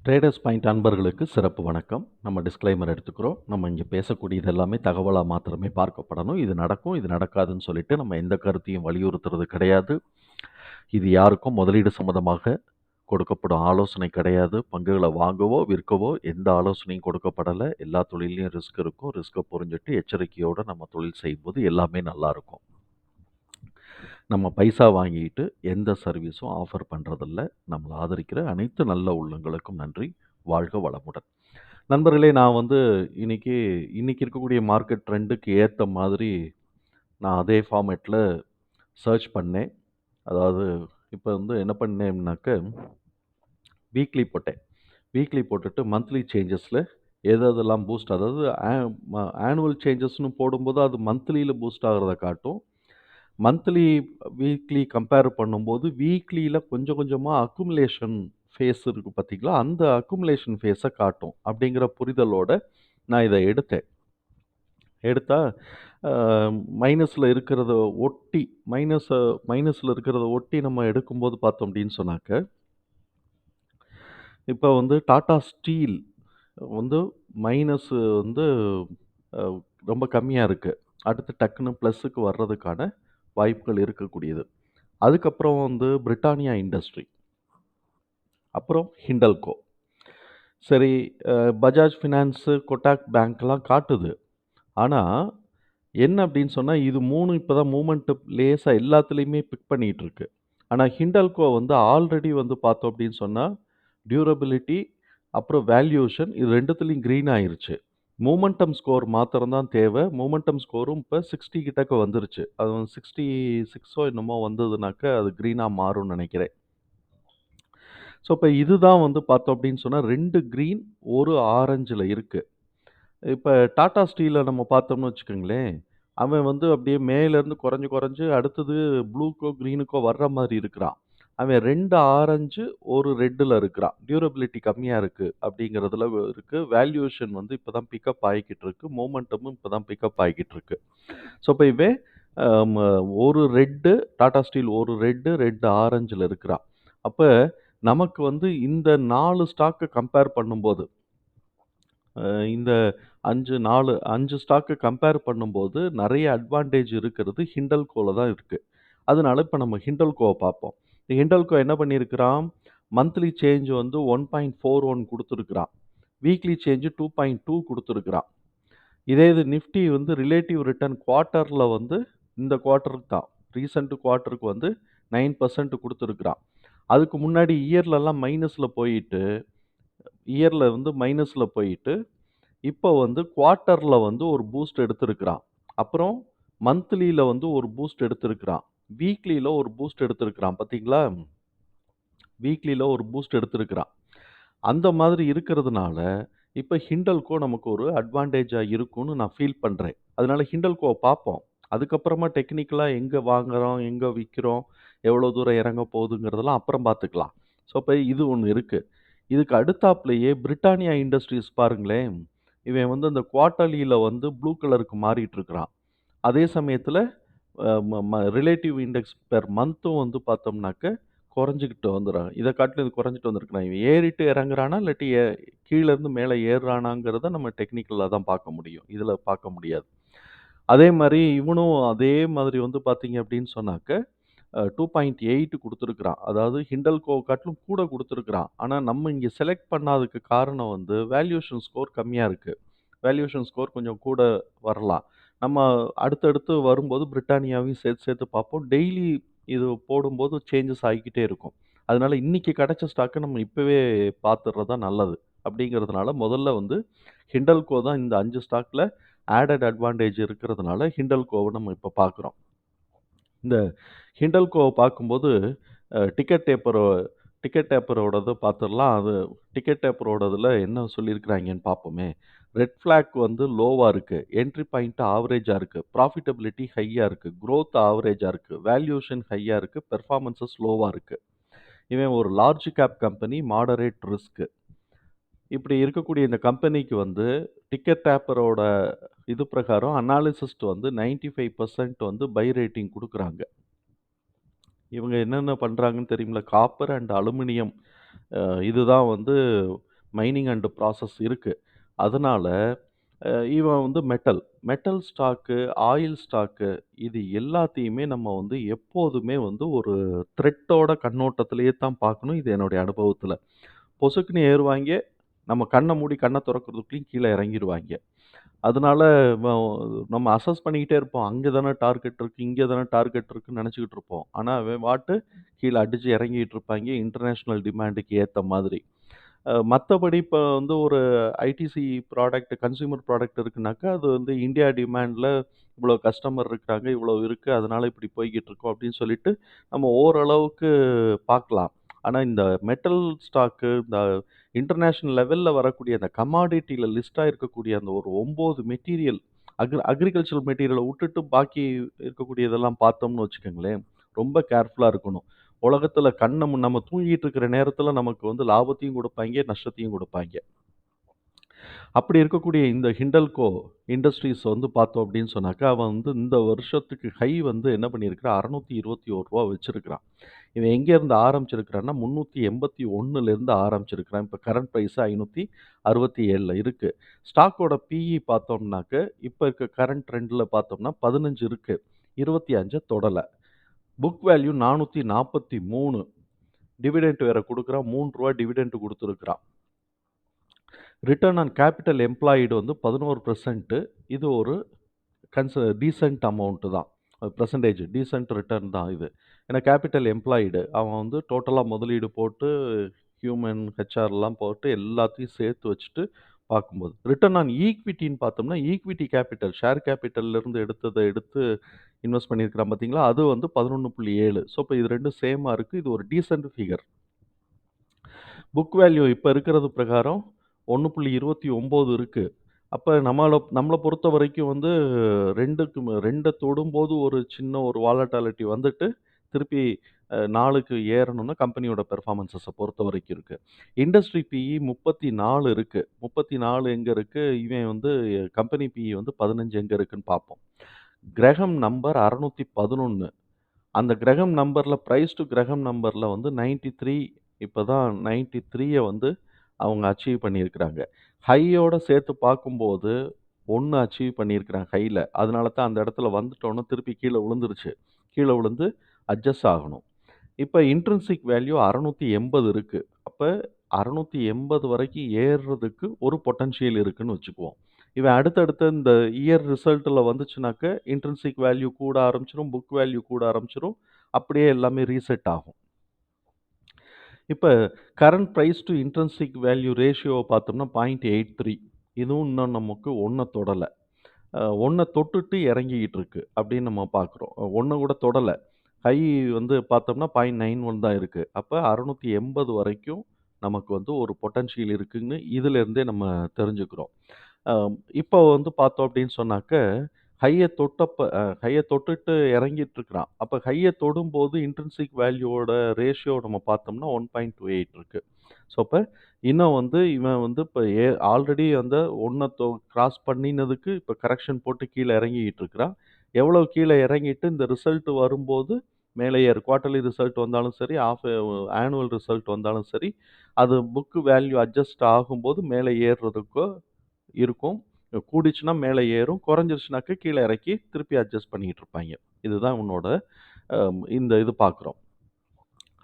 Traders point அன்பர்களுக்கு சிறப்பு வணக்கம். நம்ம டிஸ்க்ளைமர் எடுத்துக்கிறோம். நம்ம இங்கே பேசக்கூடியது எல்லாமே தகவலாக மாத்திரமே பார்க்கப்படணும். இது நடக்கும், இது நடக்காதுன்னு சொல்லிட்டு நம்ம எந்த கருத்தையும் வலியுறுத்துறது கிடையாது. இது யாருக்கும் முதலீடு சம்மந்தமாக கொடுக்கப்படும் ஆலோசனை கிடையாது. பங்குகளை வாங்கவோ விற்கவோ எந்த ஆலோசனையும் கொடுக்கப்படலை. எல்லா தொழிலையும் ரிஸ்க் இருக்கும். ரிஸ்க்கை புரிஞ்சுட்டு எச்சரிக்கையோடு நம்ம தொழில் செய்யும்போது எல்லாமே நல்லா இருக்கும். நம்ம பைசா வாங்கிட்டு எந்த சர்வீஸும் ஆஃபர் பண்ணுறதில்ல. நம்மளை ஆதரிக்கிற அனைத்து நல்ல உள்ளங்களுக்கும் நன்றி. வாழ்க வளமுடன். நண்பர்களே, நான் இன்னைக்கு இன்னைக்கு இருக்கக்கூடிய மார்க்கெட் ட்ரெண்டுக்கு ஏற்ற மாதிரி நான் அதே ஃபார்மேட்டில் சர்ச் பண்ணேன். அதாவது இப்போ என்ன பண்ணேன்னாக்க வீக்லி போட்டேன். வீக்லி போட்டுட்டு மந்த்லி சேஞ்சஸில் எதெல்லாம் பூஸ்ட், அதாவது ஆனுவல் சேஞ்சஸ்னு போடும்போது அது மந்த்லியில் பூஸ்ட் ஆகிறத காட்டும். மந்த்லி வீக்லி கம்பேர் பண்ணும்போது வீக்லியில் கொஞ்சம் கொஞ்சமாக அக்குமுலேஷன் ஃபேஸ் இருக்குது பார்த்தீங்களா, அந்த அக்குமுலேஷன் ஃபேஸை காட்டும் அப்படிங்கிற புரிதலோட நான் இதை எடுத்தா மைனஸில் இருக்கிறத ஒட்டி மைனஸில் இருக்கிறத ஒட்டி நம்ம எடுக்கும்போது பார்த்தோம் அப்படின்னு சொன்னாக்க, இப்போ டாடா ஸ்டீல் மைனஸ் அஹ், ரொம்ப கம்மியாக இருக்குது. அடுத்து டக்குன்னு ப்ளஸ்ஸுக்கு வர்றதுக்கான வாய்ப்புகள் இருக்கக்கூடியது. அதுக்கப்புறம் பிரிட்டானியா இண்டஸ்ட்ரி, அப்புறம் ஹிண்டல்கோ. சரி, பஜாஜ் ஃபினான்ஸு, கொட்டாக் பேங்க்லாம் காட்டுது. ஆனால் என்ன அப்படின்னு சொன்னால், இது 3 இப்போ தான் மூமெண்ட்டு லேசாக எல்லாத்துலேயுமே பிக் பண்ணிகிட்டு இருக்கு. ஆனால் ஹிண்டல்கோ ஆல்ரெடி பார்த்தோம் அப்படின்னு சொன்னால் டியூரபிலிட்டி அப்புறம் வேல்யூஷன் இது ரெண்டுத்துலேயும் க்ரீன் ஆயிருச்சு. மூமெண்டம் ஸ்கோர் மாத்திரம் தான் தேவை. மூமெண்டம் ஸ்கோரும் இப்போ 60 கிட்டக்க வந்துருச்சு. அது 66ஓ என்னமோ வந்ததுனாக்க அது க்ரீனாக மாறும்னு நினைக்கிறேன். ஸோ இப்போ இதுதான் பார்த்தோம் அப்படின்னு சொன்னால் 2 க்ரீன் 1 ஆரஞ்சில் இருக்குது. இப்போ டாடா ஸ்டீலை நம்ம பார்த்தோம்னு வச்சுக்கோங்களேன், அவன் அப்படியே மேலேருந்து குறைஞ்சு குறைஞ்சு அடுத்தது ப்ளூக்கோ க்ரீனுக்கோ வர்ற மாதிரி இருக்கிறான். அவன் 2 ஆரஞ்சு 1 ரெட்டில் இருக்கிறான். டியூரபிலிட்டி கம்மியாக இருக்குது அப்படிங்கிறதுல இருக்குது. வேல்யூவேஷன் இப்போ தான் பிக்கப் ஆகிக்கிட்டு இருக்கு. மொமெண்டமும் இப்போ தான் பிக்கப் ஆகிக்கிட்டு இருக்கு. ஸோ இப்போ இவன் ஒரு ரெட்டு, டாடா ஸ்டீல் ஒரு ரெட்டு ஆரஞ்சில் இருக்கிறான். அப்போ நமக்கு இந்த 4 ஸ்டாக்கை கம்பேர் பண்ணும்போது, இந்த 5 ஸ்டாக்கை கம்பேர் பண்ணும்போது நிறைய அட்வான்டேஜ் இருக்கிறது ஹிண்டல்கோவில் தான் இருக்குது. அதனால இப்போ நம்ம ஹிண்டல்கோவை பார்ப்போம். ஹிண்டல்கோ என்ன பண்ணியிருக்கிறான், மந்த்லி சேஞ்ச் 1.41 கொடுத்துருக்குறான். வீக்லி சேஞ்சு 2.2 கொடுத்துருக்குறான். இதே இது நிஃப்டி ரிலேட்டிவ் ரிட்டர்ன் குவார்ட்டரில் இந்த குவார்ட்டருக்கு தான், ரீசெண்ட் குவார்ட்டருக்கு 9% கொடுத்துருக்குறான். அதுக்கு முன்னாடி இயர்லலாம் மைனஸில் போயிட்டு இப்போ குவார்ட்டரில் ஒரு பூஸ்ட் எடுத்திருக்கிறான். அப்புறம் மந்த்லியில் ஒரு பூஸ்ட் எடுத்திருக்கிறான். வீக்லியில் ஒரு பூஸ்ட் எடுத்திருக்கிறான் பார்த்தீங்களா, வீக்லியில் ஒரு பூஸ்ட் எடுத்திருக்கிறான். அந்த மாதிரி இருக்கிறதுனால இப்போ ஹிண்டல்கோ நமக்கு ஒரு அட்வான்டேஜாக இருக்கும்னு நான் ஃபீல் பண்ணுறேன். அதனால ஹிண்டல்கோவை பார்ப்போம். அதுக்கப்புறமா டெக்னிக்கலாக எங்கே வாங்குறோம், எங்கே விற்கிறோம், எவ்வளோ தூரம் இறங்க போகுதுங்கிறதெல்லாம் அப்புறம் பார்த்துக்கலாம். ஸோ இப்போ இது ஒன்று இருக்குது. இதுக்கு அடுத்தாப்புலேயே பிரிட்டானியா இண்டஸ்ட்ரீஸ் பாருங்களேன். இவன் அந்த குவார்ட்டர்லியில் ப்ளூ கலருக்கு மாறிட்டு இருக்கிறான். அதே சமயத்தில் ரிலேட்டிவ் இண்டெக்ஸ் பெர் மந்த்தும் பார்த்தோம்னாக்க குறைஞ்சிக்கிட்டு வந்துடுறான். இதை காட்டிலும் இது குறைஞ்சிட்டு வந்திருக்கிறான். இவன் ஏறிட்டு இறங்குறானா இல்லாட்டி கீழேருந்து மேலே ஏறுறானாங்கிறத நம்ம டெக்னிக்கலாக தான் பார்க்க முடியும், இதில் பார்க்க முடியாது. அதே மாதிரி இவனும் அதே மாதிரி பார்த்தீங்க அப்படின்னு சொன்னாக்க 2.8 கொடுத்துருக்குறான். அதாவது ஹிண்டல்கோ காட்டிலும் கூட கொடுத்துருக்குறான். ஆனால் நம்ம இங்கே செலக்ட் பண்ணாததுக்கு காரணம் வேல்யூஷன் ஸ்கோர் கம்மியாக இருக்குது. வேல்யூஷன் ஸ்கோர் கொஞ்சம் கூட வரலாம். நம்ம அடுத்தடுத்து வரும்போது பிரிட்டானியாவையும் சேர்த்து சேர்த்து பார்ப்போம். டெய்லி இது போடும்போது சேஞ்சஸ் ஆகிக்கிட்டே இருக்கும். அதனால இன்னைக்கு கிடைச்ச ஸ்டாக்கை நம்ம இப்போவே பார்த்துடுறது தான் நல்லது. அப்படிங்கிறதுனால முதல்ல ஹிண்டல்கோ தான் இந்த 5 ஸ்டாக்கில் ஆடட் அட்வான்டேஜ் இருக்கிறதுனால ஹிண்டல்கோவை நம்ம இப்போ பார்க்குறோம். இந்த ஹிண்டல்கோவை பார்க்கும்போது டிக்கெட் டேப்பரோடது பார்த்துடலாம். அது டிக்கெட் டேப்பரோடதில் என்ன சொல்லியிருக்கிறாங்கன்னு பார்ப்போமே. ரெட் ஃப்ளாக் லோவாக இருக்குது. என்ட்ரி பாயிண்ட் ஆவரேஜாக இருக்குது. ப்ராஃபிட்டபிலிட்டி ஹையாக இருக்குது. க்ரோத் ஆவரேஜாக இருக்குது. வேல்யூஷன் ஹையாக இருக்குது. பெர்ஃபார்மன்ஸஸ் லோவாக இருக்குது. இவன் ஒரு large cap company, moderate risk. இப்படி இருக்கக்கூடிய இந்த கம்பெனிக்கு டிக்கெட் டேப்பரோட இது பிரகாரம் அனாலிசிஸ்ட் 95% பை ரேட்டிங் கொடுக்குறாங்க. இவங்க என்னென்ன பண்ணுறாங்கன்னு தெரியுமில்ல, காப்பர் அண்ட் அலுமினியம் இதுதான் மைனிங் அண்ட் ப்ராசஸ் இருக்கு. அதனால இவன் வந்து மெட்டல் ஸ்டாக்கு, ஆயில் ஸ்டாக்கு இது எல்லாத்தையுமே நம்ம வந்து எப்போதுமே வந்து ஒரு த்ரெட்டோட கண்ணோட்டத்திலேயே தான் பார்க்கணும். இது என்னுடைய அனுபவத்தில. பொசுக்குன்னு ஏறுவாய்ங்க. நம்ம கண்ண மூடி கண்ண தொறக்கிறதுக்குள்ளயும் கீழ இறங்கிருவாய்ங்க. அதனால வ நம்ம அசஸ் பண்ணிக்கிட்டே இருப்போம். அங்க தானே டார்கெட் இருக்கு, இங்க தானே டார்கெட் இருக்குன்னு நெனச்சுக்கிட்டு இருப்போம். ஆனா அவன் பாட்டு கீழ அடிச்சு இறங்கிட்டு இருப்பாய்ங்க. இன்டர்நேஷனல் டிமாண்டுக்கு ஏத்த மாதிரி. மத்தபடி இப்ப வந்து ஒரு ஐடிசி ப்ராடக்ட், கன்சியூமர் ப்ராடக்ட் இருக்குனாக்கா, அது வந்து இந்தியா டிமாண்ட்ல இவ்வளோ கஸ்டமர் இருக்காங்க, இவ்வளோ இருக்கு. அதனால இப்படி போய்க்கிட்டு இருக்கோம் அப்படின்னு சொல்லிட்டு, நம்ம ஓரளவுக்கு பார்க்கலாம். ஆனா இந்த மெட்டல் ஸ்டாக்கு, இந்த இன்டர்நேஷனல் லெவல்ல வரக்கூடிய அந்த கமாடிட்டில லிஸ்ட்டா இருக்கக்கூடிய அந்த ஒரு 9 மெட்டீரியல், அக்ரிகல்ச்சரல் மெட்டீரியல உட்டுட்டு பாக்கி இருக்கக்கூடியதெல்லாம் பார்த்தோம்னு வச்சுக்கங்களேன், ரொம்ப கேர்ஃபுல்லா இருக்கணும். உலகத்துல நம்ம தூங்கிட்டு இருக்கிற நேரத்துல நமக்கு வந்து லாபத்தையும் குடுப்பாய்ங்க, நஷ்டத்தையும் குடுப்பாய்ங்க. அப்படி இருக்கக்கூடிய இந்த ஹிண்டல்கோ இண்டஸ்ட்ரீஸ் வந்து பார்த்தோம் அப்படின்னு சொன்னாக்கா, அவன் வந்து இந்த வருஷத்துக்கு ஹை வந்து என்ன பண்ணியிருக்கிறான், ரூ. 621 வச்சிருக்கிறான். இவன் எங்கேருந்து ஆரம்பிச்சிருக்கிறான்னா, 381லேருந்து ஆரம்பிச்சிருக்கிறான். இப்ப கரண்ட் பிரைஸ் 567ல இருக்கு. ஸ்டாக்கோட பிஇ பார்த்தோம்னாக்க, இப்ப இருக்க கரண்ட் ட்ரெண்ட்ல பார்த்தோம்னா 15 இருக்கு. 25 தொடல. Book value 443. டிவிடெண்ட் வேற குடுக்குறான். ரூ. 3 டிவிடெண்ட் குடுத்துருக்கிறான். ரிட்டர்ன் ஆன் கேபிட்டல் எம்ப்ளாய்டு வந்து 11%. இது ஒரு டீசென்ட் அமௌண்ட் தான். பெர்சன்டேஜ் டீசென்ட் ரிட்டர்ன் தான் இது. ஏன்னா கேபிட்டல் எம்ப்ளாய்டு அவன் வந்து டோட்டலா முதலீடு போட்டு, ஹியூமன், ஹெச்ஆர்லாம் போட்டு எல்லாத்தையும் சேர்த்து வச்சுட்டு பார்க்கும்போது. ரிட்டர்ன் ஆன் ஈக்விட்டின்னு பார்த்தோம்னா, ஈக்விட்டி கேபிட்டல், ஷேர் கேபிட்டல்லேருந்து எடுத்து இன்வெஸ்ட் பண்ணியிருக்கிறான் பார்த்தீங்களா? அது வந்து 11.7. ஸோ, இப்ப இது 2ம் சேமா இருக்கு. இது ஒரு டீசென்ட் ஃபிகர். புக் வேல்யூ இப்ப இருக்கிறது பிரகாரம் 1.29 இருக்கு. அப்ப நம்மள பொறுத்தவரைக்கும் வந்து 2 தொடும்போது ஒரு சின்ன ஒரு வாலட்டாலிட்டி வந்துட்டு, திருப்பி 4க்கு ஏறணும்னா கம்பெனியோட பெர்ஃபார்மன்ஸஸ பொறுத்தவரைக்கும் இருக்கு. இண்டஸ்ட்ரி பிஇ 34 இருக்கு. 34 எங்க இருக்கு? இவன் வந்து கம்பெனி பிஇ வந்து 15 எங்க இருக்குன்னு பார்ப்போம். கிரஹம் நம்பர் 611. அந்த கிரஹம் நம்பர்ல பிரைஸ் டூ கிரஹம் நம்பர்ல வந்து 93. இப்ப தான் 93 வந்து அவங்க அச்சீவ் பண்ணியிருக்கிறாங்க. ஹையோட சேர்த்து பார்க்கும்போது 1 அச்சீவ் பண்ணியிருக்கிறாங்க ஹைல. அதனால தான் அந்த இடத்துல வந்துட்டோன திருப்பி கீழ விழுந்துருச்சு. கீழ விழுந்து அட்ஜஸ்ட் ஆகணும். இப்ப இன்ட்ரின்சிக் வேல்யூ 680 இருக்கு. அப்ப 680 வரைக்கும் ஏறுறதுக்கு ஒரு பொட்டன்ஷியல் இருக்குன்னு வச்சுக்குவோம். இவன் அடுத்தடுத்த இந்த இயர் ரிசல்ட்ல வந்துச்சுனாக்க, இன்ட்ரின்சிக் வேல்யூ கூட ஆரம்பிச்சுரும், புக் வேல்யூ கூட ஆரம்பிச்சுரும். அப்படியே எல்லாமே ரீசெட் ஆகும். இப்ப current price to intrinsic value ரேஷியோவ பார்த்தோம்னா 0.83. இதுவும் இன்னும் நமக்கு 1 தொடல. 1 தொட்டுட்டு இறங்கிக்கிட்டு இருக்கு அப்படின்னு நம்ம பார்க்குறோம். 1 கூட தொடல. ஹை வந்து பார்த்தோம்னா 0.91 தான் இருக்கு. அப்ப 680 வரைக்கும் நமக்கு வந்து ஒரு பொட்டன்ஷியல் இருக்குன்னு இதிலிருந்தே நம்ம தெரிஞ்சுக்கிறோம். அ இப்போ வந்து பார்த்தோம் அப்படின்னு சொன்னாக்க, ஹைய தொட்டுட்டு இறங்கிட்டு இருக்கிறான். அப்ப ஹைய தொடும்போது இன்ட்ரின்சிக் வேல்யூவோட ரேஷியோ நம்ம பார்த்தோம்னா 1.28 இருக்கு. ஸோ, அப்ப இன்னும் வந்து இவன் வந்து இப்ப ஆல்ரெடி அந்த 1 கிராஸ் பண்ணினதுக்கு இப்ப கரெக்ஷன் போட்டு கீழ இறங்கிக்கிட்டு இருக்கிறான். எவ்வளவு கீழ இறங்கிட்டு இந்த ரிசல்ட் வரும்போது மேலே ஏறும். குவார்ட்டர்லி ரிசல்ட் வந்தாலும் சரி, ஆனுவல் ரிசல்ட் வந்தாலும் சரி, அது புக் வேல்யூ அட்ஜஸ்ட் ஆகும்போது மேலே ஏறுறதுக்கோ இருக்கும். கூடிச்சுன்னா மேல ஏறும். குறைஞ்சிருச்சுனாக்க கீழ இறக்கி திருப்பி அட்ஜஸ்ட் பண்ணிக்கிட்டு இருப்பாய்ங்க. இதுதான் உன்னோட இந்த இது பார்க்குறோம்.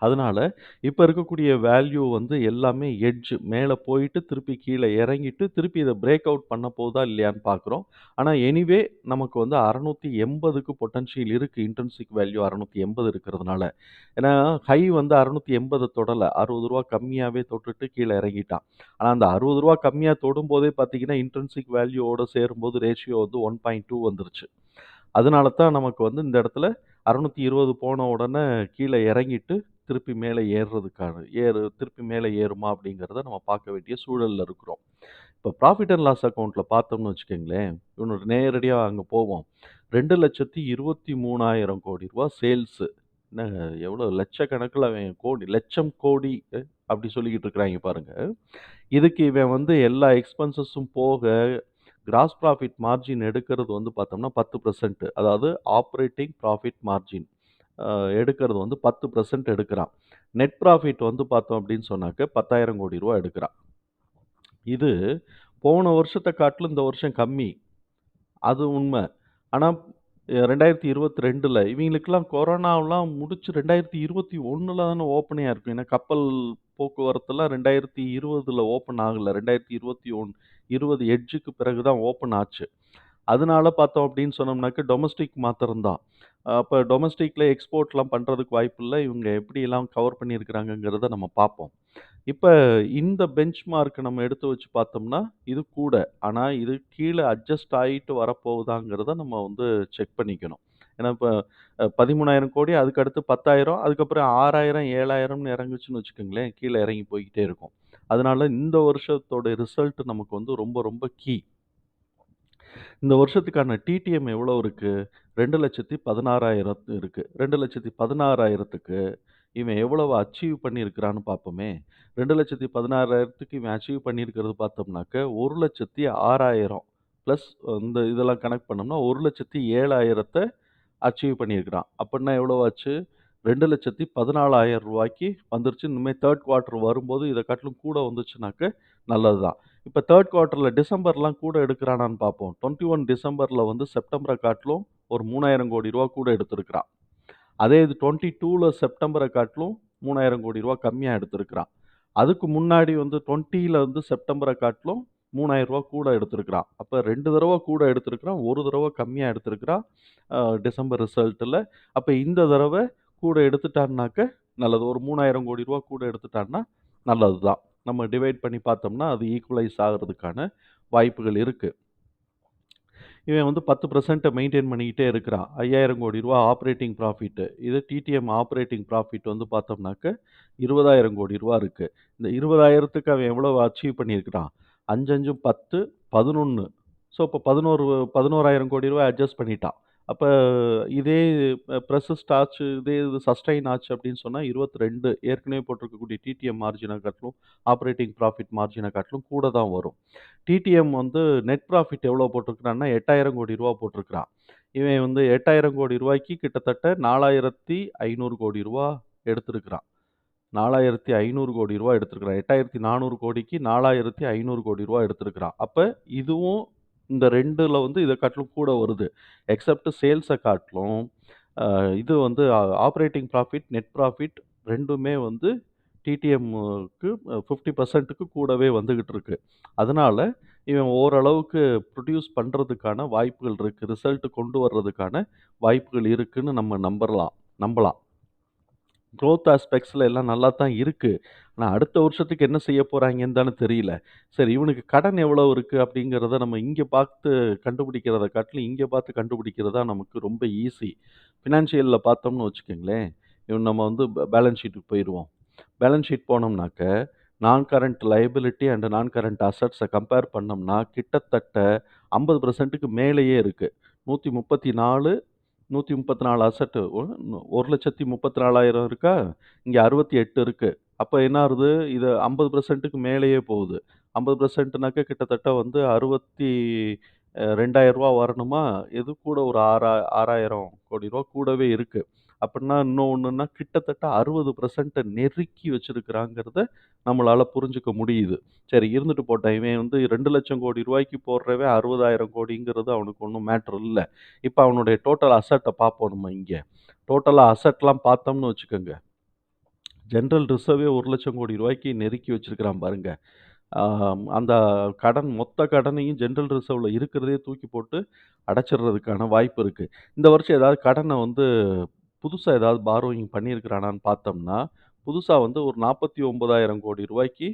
அதனால இப்ப இருக்கக்கூடிய வேல்யூ வந்து எல்லாமே எட்ஜ் மேல போயிட்டு, திருப்பி கீழ இறங்கிட்டு, திருப்பி இத பிரேக் அவுட் பண்ண போதா இல்லையான்னு பார்க்குறோம். ஆனா எனிவே நமக்கு வந்து 680க்கு பொட்டன்ஷியல் இருக்கு. இன்ட்ரின்சிக் வேல்யூ 680 இருக்கிறதுனால. ஏன்னா ஹை வந்து 680 தொடல. ரூ. 60 கம்மியாவே தொட்டுட்டு கீழ இறங்கிட்டான். ஆனா அந்த ரூ. 60 கம்மியா தொடும்போதே பார்த்தீங்கன்னா, இன்ட்ரின்சிக் வேல்யூவோட சேரும்போது ரேஷியோ வந்து 1.2 வந்துருச்சு. அதனால தான் நமக்கு வந்து இந்த இடத்துல 620 போன உடனே கீழ இறங்கிட்டு, திருப்பி மேல திருப்பி மேல ஏறுமா அப்படிங்கிறத நம்ம பார்க்க வேண்டிய சூழல்ல இருக்கிறோம். இப்ப புராஃபிட் அண்ட் லாஸ் அக்கவுண்ட்ல பார்த்தோம்னு வச்சுக்கங்களேன், இன்னொரு நேரடியா அங்க போவோம். ரூ. 2,23,000 கோடி சேல்ஸ். என்னங்க எவ்வளோ லட்சக்கணக்குல அவன் லட்சம் கோடி அப்படி சொல்லிக்கிட்டு இருக்கிறாய்ங்க பாருங்க. இதுக்கு இவன் வந்து எல்லா எக்ஸ்பென்சஸும் போக, கிராஸ் ப்ராஃபிட் மார்ஜின் எடுக்கிறது வந்து பார்த்தோம்னா 10%. அதாவது ஆப்பரேட்டிங் ப்ராஃபிட் மார்ஜின் எடுக்கிறது வந்து 10% எடுக்கிறான். நெட் ப்ராஃபிட் வந்து பார்த்தோம் அப்படின்னு சொன்னாக்க ரூ. 10,000 கோடி எடுக்கிறான். இது போன வருஷத்த காட்டிலும் இந்த வருஷம் கம்மி. அது உண்ம. ஆனா 2022ல இவங்களுக்கெல்லாம் கொரோனாவெல்லாம் முடிச்சு 2021ல தானே ஓப்பனே ஆயிருக்கும். ஏன்னா கப்பல் போக்குவரத்தெல்லாம் 2020ல ஓப்பன் ஆகல. 2021 20 எட்ஜுக்கு பிறகு தான் ஓப்பன் ஆச்சு. அதனால பார்த்தோம் அப்படின்னு சொன்னோம்னாக்க, டொமஸ்டிக் மாத்திரம் தான். அப்ப டொமஸ்டிக்ல எக்ஸ்போர்ட்லாம் பண்றதுக்கு வாய்ப்பில்ல. இவங்க எப்படியெல்லாம் கவர் பண்ணியிருக்கிறாங்கங்கிறத நம்ம பார்ப்போம். இப்ப இந்த பெஞ்ச் மார்க் நம்ம எடுத்து வச்சு பார்த்தோம்னா, இது கூட. ஆனா இது கீழ அட்ஜஸ்ட் ஆயிட்டு வரப்போகுதாங்கிறத நம்ம வந்து செக் பண்ணிக்கணும். ஏன்னா இப்ப 13,000 அதுக்கு அடுத்து 10,000 அதுக்கப்புறம் 6,000 7,000ன்னு இறங்குச்சுன்னு வச்சுக்கோங்களேன், கீழ இறங்கி போய்க்கிட்டே இருக்கும். அதனால இந்த வருஷத்தோட ரிசல்ட் நமக்கு வந்து ரொம்ப ரொம்ப இந்த வருஷத்துக்கான டிடிஎம் எவ்வளோ இருக்கு? 2,16,000 இருக்கு. 2,16,000க்கு இவன் எவ்வளவு அச்சீவ் பண்ணியிருக்கிறான்னு பார்ப்போமே! 2,16,000க்கு இவன் அச்சீவ் பண்ணியிருக்கிறது பார்த்தோம்னாக்க, 1,06,000 பிளஸ் இந்த இதெல்லாம் கணக்கு பண்ணோம்னா, 1,07,000 அச்சீவ் பண்ணியிருக்கிறான். அப்புட்ன்னா எவ்வளோ ஆச்சு? ரூ. 2,14,000 வந்துருச்சு. இனிமே 3 குவார்ட்டர் வரும்போது இத காட்டிலும் கூட வந்துச்சுனாக்க நல்லது தான். இப்ப 3 குவார்ட்டர்ல டிசம்பர்லாம் கூட எடுக்குறானான்னு பார்ப்போம். 21 டிசம்பர்ல வந்து செப்டம்பர காட்டிலும் ஒரு ரூ. 3,000 கூட எடுத்திருக்கிறான். அதே இது 22ல செப்டம்பர காட்டிலும் ரூ. 3,000 கம்மியா எடுத்திருக்கிறான். அதுக்கு முன்னாடி வந்து 20ல வந்து செப்டம்பர காட்டிலும் ரூ. 3,000 கூட எடுத்திருக்கிறான். அப்ப 2 தடவ கூட எடுத்திருக்கிறான். 1 தடவ கம்மியா எடுத்திருக்கிறான். டிசம்பர் ரிசல்ட்ல. அப்ப இந்த தடவ கூட எடுத்துட்டான்னாக்க நல்லது. ஒரு ரூ. 3,000 கூட எடுத்துட்டான்னா நல்லது தான். நம்ம டிவைட் பண்ணி பார்த்தோம்னா, அது ஈக்குவலைஸ் ஆகுறதுக்கான வாய்ப்புகள் இருக்கு. இவன் வந்து 10% மெயின்டெயின் பண்ணிக்கிட்டே இருக்கிறான். ரூ. 5,000 ஆப்பரேட்டிங் ப்ராஃபிட். இது டிடிஎம் ஆப்பரேட்டிங் ப்ராஃபிட் வந்து பார்த்தோம்னாக்க, ரூ. 20,000 இருக்கு. இந்த 20,000க்கு அவன் எவ்வளவு அச்சீவ் பண்ணியிருக்கிறான்? 5 5ம் 10, 11. ஸோ, அப்ப 11,000 அட்ஜஸ்ட் பண்ணிட்டான். அப்ப இதே பெர்சிஸ்ட் ஆச்சு, இதே இது சஸ்டெயின் ஆச்சு அப்படின்னு சொன்னா 22 ஏற்கனவே போட்டிருக்கக்கூடிய டிடிஎம் மார்ஜின காட்டிலும், ஆப்பரேட்டிங் ப்ராஃபிட் மார்ஜின காட்டிலும் கூட தான் வரும். டிடிஎம் வந்து நெட் ப்ராஃபிட் எவ்வளோ போட்டிருக்கிறான்னா, ரூ. 8,000 போட்டிருக்கிறான். இவன் வந்து ரூ. 8,000 கிட்டத்தட்ட ரூ. 4,500 எடுத்திருக்கிறான். ரூ. 4,500 எடுத்திருக்கிறான். 8,400 ரூ. 4,500 எடுத்திருக்கிறான். அப்ப இதுவும் இந்த 2ல வந்து இத காட்டிலும் கூட வருது. எக்ஸெப்ட் சேல்ஸ காட்டிலும், இது வந்து ஆப்பரேட்டிங் ப்ராஃபிட், நெட் ப்ராஃபிட் 2மே வந்து டிடிஎம்முக்கு 50%க்கு கூடவே வந்துகிட்டு இருக்கு. அதனால இவன் ஓரளவுக்கு ப்ரொடியூஸ் பண்றதுக்கான வாய்ப்புகள் இருக்கு. ரிசல்ட் கொண்டு வர்றதுக்கான வாய்ப்புகள் இருக்குன்னு நம்ம நம்பலாம். குரோத் ஆஸ்பெக்ட்ஸ்ல எல்லாம் நல்லா தான் இருக்கு. ஆனா அடுத்த வருஷத்துக்கு என்ன செய்ய போறாய்ங்கன்னு தானே தெரியல. சரி இவனுக்கு கடன் எவ்வளவு இருக்கு அப்படிங்கிறத நம்ம இங்க பார்த்து கண்டுபிடிக்கிறத காட்டிலும், இங்க பார்த்து கண்டுபிடிக்கிறது தான் நமக்கு ரொம்ப ஈஸி. ஃபினான்ஷியல்ல பார்த்தோம்னு வச்சுக்கங்களேன், இவன் நம்ம வந்து பேலன்ஸ் ஷீட்டுக்கு போயிருவோம். பேலன்ஸ் ஷீட் போனோம்னாக்க, நான் கரண்ட் லைபிலிட்டி அண்ட் நான் கரண்ட் அசெட்ஸ கம்பேர் பண்ணோம்னா, கிட்டத்தட்ட 50%க்கு மேலேயே இருக்கு. 134 134 அசெட் 1,34,000 இருக்கா? இங்க 68 இருக்கு. அப்ப என்ன ஆகுது? இது 50%க்கு மேலேயே போகுது. 50%னாக்க கிட்டத்தட்ட வந்து 62,000 வரணுமா? இது கூட ஒரு ரூ. 6,000 கூடவே இருக்கு. அப்புட்ன்னா இன்னொன்னுன்னா கிட்டத்தட்ட 60% நெருக்கி வச்சிருக்கிறாங்கிறத நம்மளால புரிஞ்சுக்க முடியுது. சரி இருந்துட்டு போட்டும். இவன் வந்து ரூ. 2,00,000 போடுறவன் 60,000 அவனுக்கு ஒண்ணும் மேட்டர் இல்ல. இப்ப அவனுடைய டோட்டல் அசெட்ட பார்ப்போம் நம்ம இங்க. டோட்டலா அசெட்லாம் பார்த்தோம்னு வச்சுக்கோங்க. ஜெனரல் ரிசர்வே ரூ. 1,00,000 நெருக்கி வச்சிருக்கிறான் பாருங்க. அந்த மொத்த கடனையும் ஜெனரல் ரிசர்வ்ல இருக்கிறதையே தூக்கி போட்டு அடைச்சிடுறதுக்கான வாய்ப்பு இருக்கு. இந்த வருஷம் ஏதாவது கடன வந்து புதுசா ஏதாவது பாரோயிங் பண்ணியிருக்கிறானான்னு பார்த்தோம்னா, புதுசா வந்து ஒரு ரூ. 49,000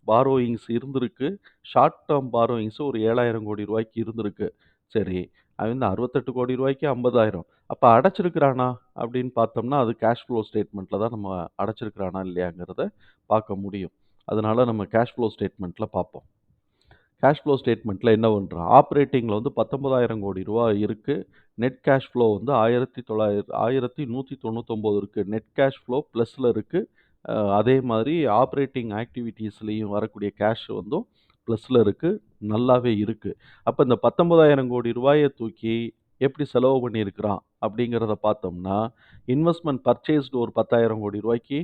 பாரோயிங்ஸ் இருந்திருக்கு. ஷார்ட் டெர்ம் பாரோயிங்ஸ் ஒரு ரூ. 7,000 இருந்திருக்கு. சரி. அவன் இந்த ரூ. 68,00,00,000 50,000 அப்ப அடைச்சிருக்கிறானா? அப்படின்னு பார்த்தோம்னா, அது கேஷ் ஃப்ளோ ஸ்டேட்மெண்ட்ல தான் நம்ம அடைச்சிருக்கிறானா இல்லையாங்கிறத பார்க்க முடியும். அதனால நம்ம கேஷ் ஃப்ளோ ஸ்டேட்மெண்ட்ல பார்ப்போம். கேஷ் ஃப்ளோ ஸ்டேட்மெண்ட்ல என்ன பண்றான்? ஆப்பரேட்டிங்ல வந்து ரூ. 19,000 இருக்கு. நெட் கேஷ் ஃப்ளோ வந்து 1,199 இருக்கு. நெட் கேஷ் ஃப்ளோ பிளஸ்ல இருக்கு. அதே மாதிரி ஆப்பரேட்டிங் ஆக்டிவிட்டீஸ்லயும் வரக்கூடிய கேஷ் வந்தும் பிளஸ்ல இருக்கு. நல்லாவே இருக்கு. அப்ப இந்த ரூ. 19,000 தூக்கி எப்படி செலவு பண்ணியிருக்கிறான்? அப்படிங்கிறத பார்த்தோம்னா, இன்வெஸ்ட்மென்ட் பர்ச்சேஸ்டு ஒரு ரூ. 10,000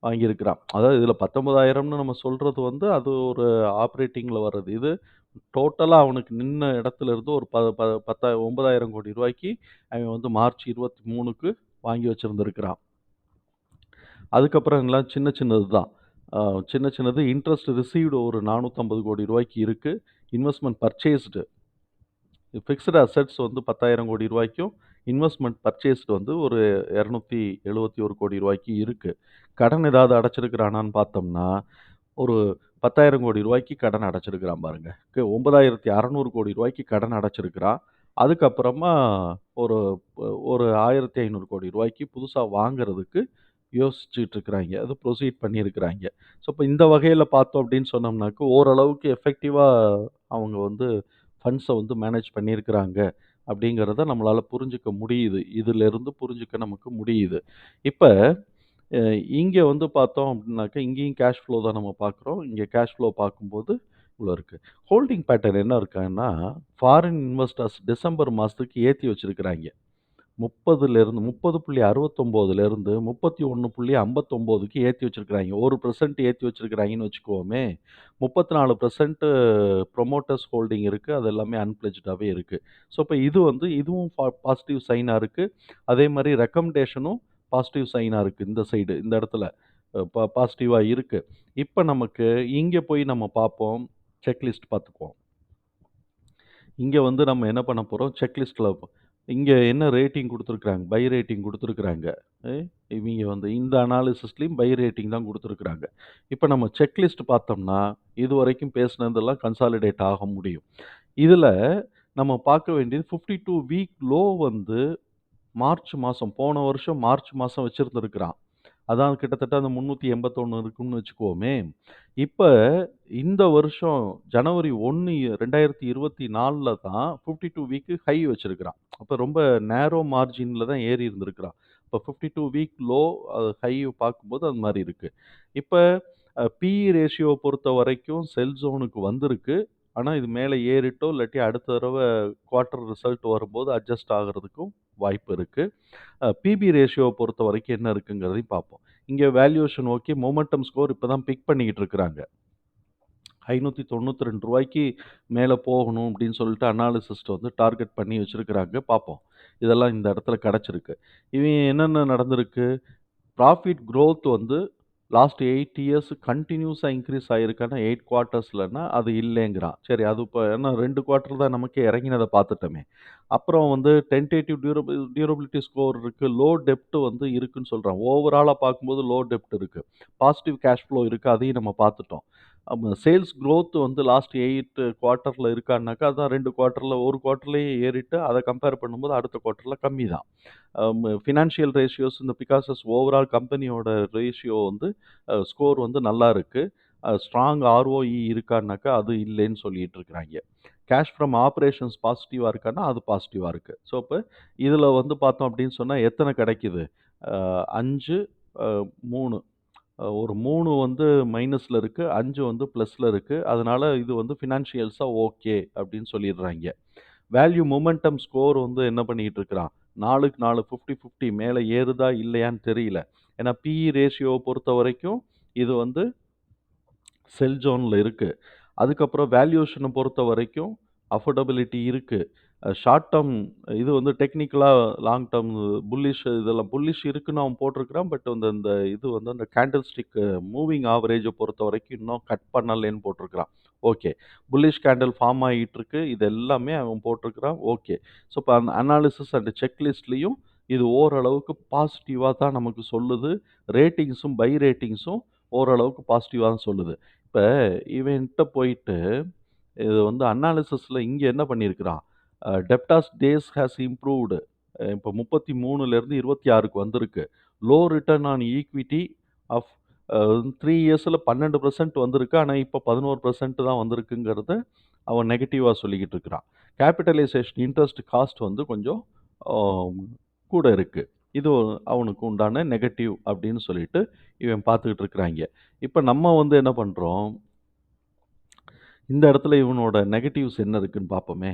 வாங்கியிருக்கிறான். அதாவது இதில 19,000ன்னு நம்ம சொல்றது வந்து அது ஒரு ஆப்பரேட்டிங்ல வர்றது. இது டோட்டலா அவனுக்கு நின்ன இடத்துல இருந்து ஒரு ப ப பத்தா 9,000 கோடி ரூவாய்க்கு அவன் வந்து மார்ச் 23க்கு வாங்கி வச்சிருந்திருக்கிறான். அதுக்கப்புறம் எல்லாம் சின்ன சின்னது தான். அ சின்ன சின்னது இன்ட்ரஸ்ட் ரிசீவ்டு ஒரு 450 கோடி ரூவாய்க்கு இருக்கு. இன்வெஸ்ட்மென்ட் பர்ச்சேஸ்டு ஃபிக்ஸ்டு அசெட்ஸ் வந்து 10,000 கோடி ரூவாய்க்கும், இன்வெஸ்ட்மென்ட் பர்ச்சேஸ்டு வந்து ஒரு 271 கோடி ரூவாய்க்கு இருக்கு. கடன் ஏதாவது அடைச்சிருக்கிறானான்னு பார்த்தோம்னா, ஒரு 10,000 கோடி ரூவாய்க்கு கடன் அடைச்சிருக்கிறான் பாருங்க. 9,600 கோடி ரூவாய்க்கு கடன் அடைச்சிருக்கிறான். அதுக்கப்புறமா ஒரு ஒரு 1,500 கோடி ரூவாய்க்கு புதுசா வாங்குறதுக்கு யோசிச்சுட்டு இருக்கிறாய்ங்க. அது ப்ரொசீட் பண்ணியிருக்கிறாய்ங்க. ஸோ, இப்ப இந்த வகையில பார்த்தோம் அப்படின்னு சொன்னோம்னாக்க, ஓரளவுக்கு எஃபெக்டிவா அவங்க வந்து ஃபண்ட்ஸ வந்து மேனேஜ் பண்ணியிருக்கிறாங்க. அப்படிங்கிறத நம்மளால புரிஞ்சுக்க முடியுது. இதிலிருந்து புரிஞ்சுக்க நமக்கு முடியுது. இப்ப அ இங்க வந்து பார்த்தோம் அப்படின்னாக்க, இங்கேயும் கேஷ் ஃப்ளோ தான் நம்ம பார்க்குறோம். இங்க கேஷ் ஃப்ளோ பார்க்கும்போது இவ்வளோ இருக்கு. ஹோல்டிங் பேட்டர்ன் என்ன இருக்கான்னா, ஃபாரின் இன்வெஸ்டர்ஸ் டிசம்பர் மாசத்துக்கு ஏத்தி வச்சிருக்கிறாய்ங்க. 30லிருந்து 30.69லிருந்து 31.59க்கு ஏத்தி வச்சிருக்கிறாய்ங்க. 1% ஏத்தி வச்சிருக்கிறாய்ங்கன்னு வச்சுக்குவோமே. 34% புரமோட்டர்ஸ் ஹோல்டிங் இருக்கு. அது எல்லாமே அன்பிளெட்ஜ்டாவே இருக்கு. ஸோ, இப்ப இது வந்து இதுவும் பாசிட்டிவ் சைனா இருக்கு. அதே மாரி ரெக்கமெண்டேஷனும் பாசிட்டிவ் சைனா இருக்கு. இந்த சைடு, இந்த இடத்துல பாசிட்டிவா இருக்கு. இப்ப நமக்கு இங்க போய் நம்ம பார்ப்போம். செக்லிஸ்ட் பார்த்துக்குவோம். இங்க வந்து நம்ம என்ன பண்ண போறோம், செக்லிஸ்ட்ல இங்க என்ன ரேட்டிங் குடுத்துருக்காங்க, பை ரேட்டிங் குடுத்துருக்காங்க. அ இவிங்க வந்து இந்த அனாலிசிஸ்லயும் பை ரேட்டிங் தான் குடுத்துருக்காங்க. இப்ப நம்ம செக்லிஸ்ட் பார்த்தோம்னா, இதுவரைக்கும் பேசினதெல்லாம் கன்சாலிடேட் ஆக முடியும். இதுல நம்ம பார்க்க வேண்டியது 52 வீக் லோ வந்து மார்ச் மாசம், போன வருஷம் மார்ச் மாசம் வச்சிருந்திருக்கிறான். அதான் கிட்டத்தட்ட அந்த 381 இருக்குன்னு வச்சுக்குவோமே. இப்ப இந்த வருஷம் ஜனவரி 1 2024ல தான் 52 வீக் ஹை வச்சிருக்கிறான். அப்ப ரொம்ப நேரோ மார்ஜின்ல தான் ஏறி இருந்திருக்கிறான். இப்ப 52 வீக் லோ ஹை பார்க்கும்போது அது மாரி இருக்கு. இப்ப பிஇ ரேஷியோ பொறுத்தவரைக்கும் செல் ஜோனுக்கு வந்திருக்கு. ஆனா இது மேல ஏறிட்டோ, இல்லாட்டி அடுத்த தடவ குவார்ட்டர் ரிசல்ட் வரும்போது அட்ஜஸ்ட் ஆகுறதுக்கும் வாய்ப்பு இருக்கு. பிபி ரேஷியோவ பொறுத்தவரைக்கும் என்ன இருக்குங்கிறதையும் பார்ப்போம். இங்க வேல்யூவேஷன் ஓகே. மொமெண்டம் ஸ்கோர் இப்ப தான் பிக் பண்ணிக்கிட்டு இருக்கிறாங்க. ரூ. 592க்கு மேல போகணும் அப்படின்னு சொல்லிட்டு அனாலிசிஸ்ட் வந்து டார்கெட் பண்ணி வச்சிருக்கிறாங்க. பார்ப்போம். இதெல்லாம் இந்த இடத்துல கிடைச்சிருக்கு. இவன் என்னென்ன நடந்திருக்கு? ப்ராஃபிட் குரோத் வந்து லாஸ்ட் 8 இயர்ஸ் கன்டினியூஸா இன்கிரீஸ் ஆயிருக்கான்னா 8 குவார்ட்டர்ஸ்லன்னா அது இல்லைங்கிறான். சரி அது இப்ப ஏன்னா 2 குவார்ட்டர் தான் நமக்கே இறங்கினத பார்த்துட்டோமே. அப்புறம் வந்து டென்டேட்டிவ் டியூரபிலிட்டி ஸ்கோர் இருக்கு. லோ டெப்ட் வந்து இருக்குன்னு சொல்றான். ஓவராலா பார்க்கும்போது லோ டெப்ட் இருக்கு. பாசிட்டிவ் கேஷ் ஃப்ளோ இருக்கு. அதையும் நம்ம பார்த்துட்டோம். சேல்ஸ் குரோத் வந்து லாஸ்ட் 8 குவார்ட்டர்ல இருக்கான்னாக்கா, அதான் 2 குவார்ட்டர்ல ஒரு குவார்ட்டர்லயே ஏறிட்டு அத கம்பேர் பண்ணும்போது அடுத்த குவார்ட்டர்ல கம்மி தான். ஃபினான்ஷியல் ரேஷியோஸ் இந்த பிகாசஸ் ஓவரால் கம்பெனியோட ரேஷியோ வந்து ஸ்கோர் வந்து நல்லா இருக்கு. ஸ்ட்ராங் ஆர்ஓஇ இருக்கான்னாக்கா, அது இல்லைன்னு சொல்லிட்டு இருக்கிறாய்ங்க. கேஷ் ஃப்ரம் ஆப்பரேஷன்ஸ் பாசிட்டிவா இருக்கான்னா, அது பாசிட்டிவா இருக்கு. ஸோ, இப்ப இதுல வந்து பார்த்தோம் அப்படின்னு சொன்னா எத்தன கிடைக்குது? 5, அ 3 ஒரு 3 வந்து மைனஸ்ல இருக்கு. 5 வந்து பிளஸ்ல இருக்கு. அதனால இது வந்து ஃபினான்ஷியல்ஸா ஓகே அப்படின்னு சொல்லிடுறாய்ங்க. வேல்யூ மொமெண்டம் ஸ்கோர் வந்து என்ன பண்ணிக்கிட்டு இருக்கிறான்? 4க்கு 4 50, 50 மேல ஏறுதா இல்லையான்னு தெரியல. ஏன்னா பிஇ ரேஷியோவ பொறுத்தவரைக்கும் இது வந்து செல் ஜோன்ல இருக்கு. அதுக்கப்புறம் வேல்யூவேஷன பொறுத்தவரைக்கும் அஃபோர்டபிலிட்டி இருக்கு. ஷார்ட் டெர்ம் இது வந்து டெக்னிக்கலா லாங் டெர்ம் புல்லிஷ் இதெல்லாம் புல்லிஷ் இருக்குன்னு அவன் போட்டிருக்கிறான். பட் இந்த இந்த இது வந்து அந்த கேண்டில் ஸ்டிக் மூவிங் ஆவரேஜ பொறுத்தவரைக்கும் இன்னும் கட் பண்ணலன்னு போட்டிருக்கிறான். ஓகே. புல்லிஷ் கேண்டில் ஃபார்ம் ஆயிட்டு இருக்கு. இது எல்லாமே அவன் போட்டிருக்கிறான். ஓகே. ஸோ, இப்ப அந்த அனாலிசிஸ் அண்ட் செக் லிஸ்ட்லயும் இது ஓரளவுக்கு பாசிட்டிவா தான் நமக்கு சொல்லுது. ரேட்டிங்ஸும் பை ரேட்டிங்ஸும் ஓரளவுக்கு பாசிட்டிவா தான் சொல்லுது. இப்ப இவன்ட்ட போயிட்டு இது வந்து அனாலிசிஸ்ல இங்க என்ன பண்ணியிருக்கிறான்? Debtors days has improved. இப்போ 33லேருந்து 26க்கு வந்திருக்கு. Low return on equity of 3 இயர்ஸ்ல 12% வந்திருக்கு. ஆனா, இப்ப 11% தான் வந்திருக்குங்கிறத அவன் நெகட்டிவா சொல்லிக்கிட்டு இருக்கிறான். கேப்பிட்டலைசேஷன் இன்ட்ரெஸ்ட் காஸ்ட் வந்து கொஞ்சம் ஆ கூட இருக்கு. இது அவனுக்கு உண்டான நெகட்டிவ் அப்படின்னு சொல்லிட்டு இவன் பார்த்துக்கிட்டு இருக்கிறாய்ங்க. இப்ப நம்ம வந்து என்ன பண்றோம்? இந்த இடத்துல இவனோட நெகட்டிவ்ஸ் என்ன இருக்குன்னு பார்ப்போமே.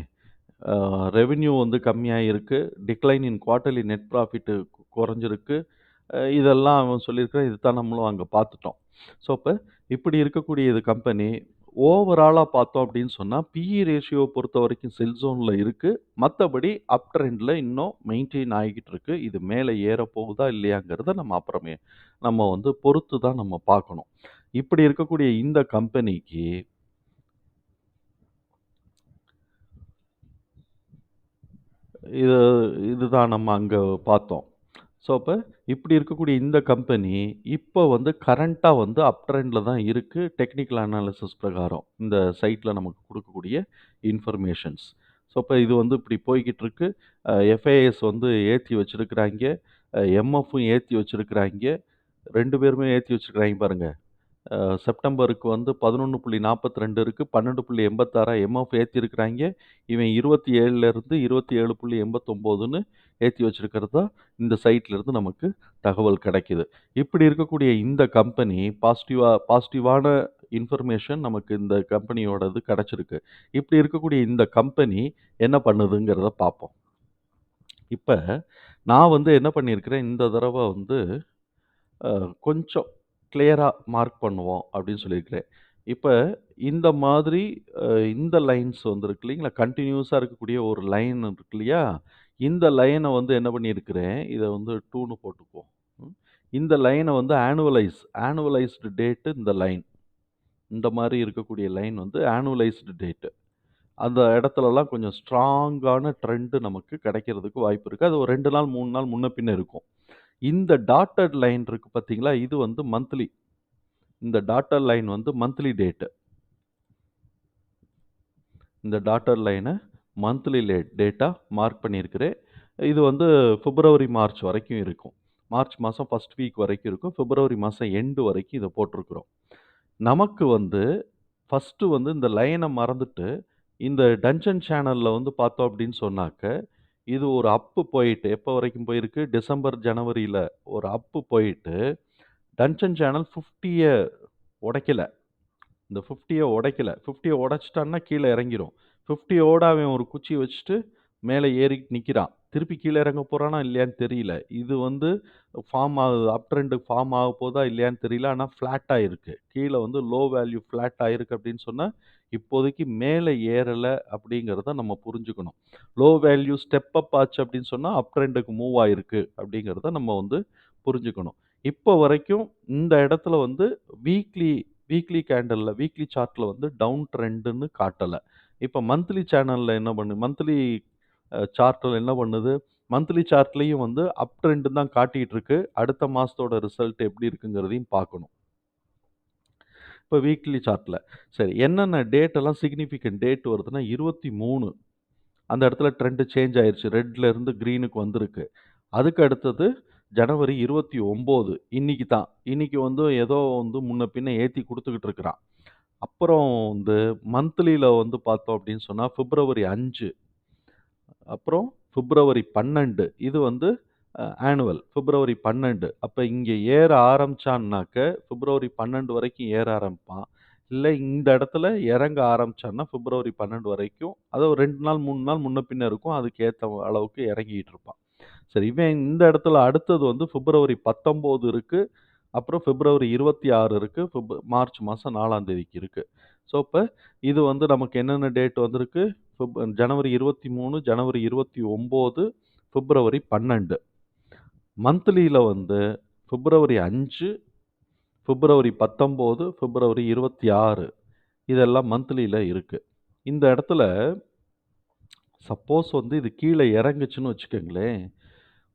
ரெவென்யூ வந்து கம்மியா இருக்கு. டிக்ளைன் இன் குவார்ட்டர்லி நெட் ப்ராஃபிட் குறைஞ்சிருக்கு. இதெல்லாம் அவன் சொல்லியிருக்கிறான். இதுதான் நம்மளும் அங்க பார்த்துட்டோம். ஸோ, அப்ப இப்படி இருக்கக்கூடிய இது கம்பெனி ஓவராலா பார்த்தோம் அப்படின்னு சொன்னா, பிஇ ரேஷியோ பொறுத்தவரைக்கும் செல் ஜோன்ல இருக்கு. மத்தபடி அப் ட்ரெண்ட்ல இன்னும் மெயின்டெயின் ஆகிக்கிட்டு இருக்கு. இது மேல ஏறப்போகுதா இல்லையாங்கிறத நம்ம அப்புறமே நம்ம வந்து பொறுத்து தான் நம்ம பார்க்கணும். இப்படி இருக்கக்கூடிய இந்த கம்பெனிக்கு இது இதுதான் நம்ம அங்க பார்த்தோம். ஸோ, அப்ப இப்படி இருக்கக்கூடிய இந்த கம்பெனி, இப்ப வந்து கரண்ட்டா வந்து அப் ட்ரெண்ட்ல தான் இருக்கு. டெக்னிக்கல் அனாலிசிஸ் பிரகாரம். இந்த சைட்ல நமக்கு குடுக்கக்கூடிய இன்ஃபர்மேஷன்ஸ். ஸோ, அப்ப இது வந்து இப்படி போய்க்கிட்டு இருக்கு. எஃப்ஐஎஸ் வந்து ஏத்தி வச்சிருக்கிறாய்ங்க. எம்எஃப்பும் ஏத்தி வச்சிருக்கிறாய்ங்க. 2 பேருமே ஏத்தி வச்சிருக்கிறாய்ங்க பாருங்க. செப்டம்பருக்கு வந்து 11.42 இருக்கு. 12.86 எம்எஃப் ஏத்தியிருக்கிறாய்ங்க. இவன் 27லேருந்து 27.89ன்னு ஏத்தி வச்சிருக்கிறதா இந்த சைட்லேருந்து நமக்கு தகவல் கிடைக்குது. இப்படி இருக்கக்கூடிய இந்த கம்பெனி பாசிட்டிவான இன்ஃபர்மேஷன் நமக்கு இந்த கம்பெனியோடது கிடைச்சிருக்கு. இப்படி இருக்கக்கூடிய இந்த கம்பெனி என்ன பண்ணுதுங்கிறத பார்ப்போம். இப்ப நான் வந்து என்ன பண்ணியிருக்கிறேன், இந்த தடவ வந்து கொஞ்சம் கிளியரா மார்க் பண்ணுவோம் அப்படின்னு சொல்லியிருக்கிறேன். இப்ப இந்த மாதிரி அ இந்த லைன்ஸ் வந்து இருக்கு இல்லைங்களா? கன்டினியூஸா இருக்கக்கூடிய ஒரு லைன் இருக்கு இல்லையா? இந்த லைன வந்து என்ன பண்ணியிருக்கிறேன், இத வந்து 2ன்னு போட்டுக்குவோம். ம். இந்த லைன வந்து ஆனுவலைஸ்டு டேட் இந்த லைன். இந்த மாரி இருக்கக்கூடிய லைன் வந்து ஆனுவலைஸ்டு டேட். அந்த இடத்துலலாம் கொஞ்சம் ஸ்ட்ராங்கான ட்ரெண்ட் நமக்கு கிடைக்கிறதுக்கு வாய்ப்பு இருக்கு. அது ஒரு 2 நாள், 3 நாள் முன்ன பின்ன இருக்கும். இந்த டாட்டட் லைன் இருக்கு பார்த்தீங்களா? இது வந்து மந்த்லி. இந்த டாட்டட் லைன் வந்து மந்த்லி டேட். இந்த டாட்டட் லைன மந்த்லி டேட்டா மார்க் பண்ணியிருக்கிறேன். இது வந்து பிப்ரவரி, மார்ச் வரைக்கும் இருக்கும். மார்ச் மாசம் 1 வீக் வரைக்கும் இருக்கும். பிப்ரவரி மாசம் எண்ட் வரைக்கும் இத போட்டிருக்கிறோம். நமக்கு வந்து ஃபர்ஸ்ட்டு வந்து இந்த லைன மறந்துட்டு, இந்த டன்ஜன் சேனல்ல வந்து பார்த்தோம் அப்படின்னு சொன்னாக்க, இது ஒரு அப்பு போயிட்டு எப்ப வரைக்கும் போயிருக்கு? டிசம்பர், ஜனவரியில ஒரு அப்பு போயிட்டு, டன்ஜன் சேனல் 50ய உடைக்கல. இந்த 50ய உடைக்கல. 50ய உடைச்சுட்டான்னா கீழ இறங்கிரும். 50யோட அவன் ஒரு குச்சிய வச்சுட்டு மேல ஏறிட்டு நிக்கிறான். திருப்பி கீழ இறங்க போறானா இல்லையான்னு தெரியல. இது வந்து ஃபார்ம் ஆகுது. அப் ட்ரெண்ட் ஃபார்ம் ஆகப்போதா இல்லையான்னு தெரியல. ஆனா ஃப்ளாட்டா இருக்கு. கீழ வந்து லோ வேல்யூ ஃப்ளாட் ஆயிருக்கு அப்படின்னு சொன்னா, இப்போதைக்கு மேல ஏறல அப்படிங்கிறத நம்ம புரிஞ்சுக்கணும். லோ வேல்யூ ஸ்டெப் அப் ஆச்சு அப்படின்னு சொன்னா, அப் ட்ரெண்டுக்கு மூவ் ஆயிருக்கு அப்படிங்கிறத நம்ம வந்து புரிஞ்சுக்கணும். இப்போ வரைக்கும் இந்த இடத்துல வந்து வீக்லி வீக்லி சார்ட்ல வந்து டவுன் ட்ரெண்டுன்னு காட்டல. இப்ப மந்த்லி சார்ட்ல என்ன பண்ணுது? மந்த்லி சார்ட்லயும் வந்து அப் ட்ரெண்ட் தான் காட்டிட்டு இருக்கு. அடுத்த மாசத்தோட ரிசல்ட் எப்படி இருக்குங்கிறதையும் பார்க்கணும். இப்ப வீக்லி சார்ட்ல. சரி, என்னென்ன டேட் எல்லாம் சிக்னிஃபிகன்ட் டேட் வருதுன்னா 23 அந்த இடத்துல ட்ரெண்ட் சேஞ்ச் ஆயிருச்சு. ரெட்ல இருந்து கிரீனுக்கு வந்திருக்கு. அதுக்கு அடுத்தது ஜனவரி 29 இன்னைக்கு தான். இன்னைக்கு வந்து ஏதோ வந்து முன்ன பின்ன ஏத்தி குடுத்துக்கிட்டு இருக்கிறான். அப்புறம் வந்து மந்த்லில வந்து பார்த்தோம் அப்படின்னு சொன்னா, பிப்ரவரி 5 அப்புறம் பிப்ரவரி 12 இது வந்து பிப்ரவரி 12 அப்ப இங்க ஏற ஆரம்பிச்சான்னாக்க, பிப்ரவரி 12 வரைக்கும் ஏற ஆரம்பிப்பான். இல்ல இந்த இடத்துல இறங்க ஆரம்பிச்சான்னா, பிப்ரவரி 12 வரைக்கும் அதாவது ஒரு 2 நாள், 3 நாள் முன்ன பின்ன இருக்கும். அதுக்கு ஏத்த அளவுக்கு இறங்கிட்டு இருப்பான். சரி, இவன் இந்த இடத்துல அடுத்தது வந்து பிப்ரவரி 19 இருக்கு. அப்புறம் பிப்ரவரி 26 இருக்கு. மார்ச் மாசம் 4ஆம் தேதிக்கு இருக்கு. ஸோ, இப்ப இது வந்து நமக்கு என்னென்ன டேட் வந்திருக்கு? ஜனவரி 23, ஜனவரி 29, பிப்ரவரி 12. மந்த்லில வந்து பிப்ரவரி 5, பிப்ரவரி 19, பிப்ரவரி 26 இதெல்லாம் மந்த்லில இருக்கு. இந்த இடத்துல சப்போஸ் வந்து இது கீழ இறங்குச்சுன்னு வச்சுக்கங்களேன்,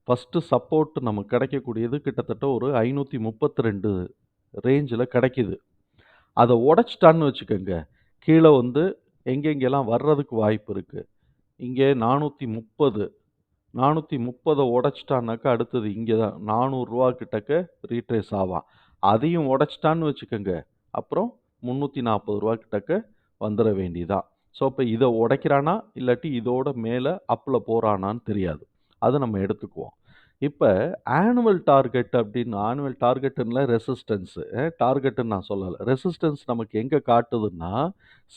ஃபர்ஸ்ட்டு சப்போர்ட் நமக்கு கிடைக்கக்கூடியது கிட்டத்தட்ட ஒரு 532 ரேஞ்சுல கிடைக்குது. அத உடைச்சுட்டான்னு வச்சுக்கங்க, கீழ வந்து எங்கெங்கெல்லாம் வர்றதுக்கு வாய்ப்பு இருக்கு. இங்கே 430 430 உடைச்சுட்டான்னாக்கா, அடுத்தது இங்க தான் ரூ. 400 கிட்டக்க ரீட்ரேஸ் ஆவான். அதையும் உடைச்சுட்டான்னு வச்சுக்கங்க, அப்புறம் ரூ. 340 கிட்டக்க வந்துர வேண்டியதான். ஸோ, அப்ப இத உடைக்கிறானா, இல்லாட்டி இதோட மேல அப்ல போறானான்னு தெரியாது. அத நம்ம எடுத்துக்குவோம். இப்ப ஆனுவல் டார்கெட்ன்ல ரெசிஸ்டன்ஸ் டார்கெட்ன்னு நான் சொல்லல. ரெசிஸ்டன்ஸ் நமக்கு எங்க காட்டுதுன்னா,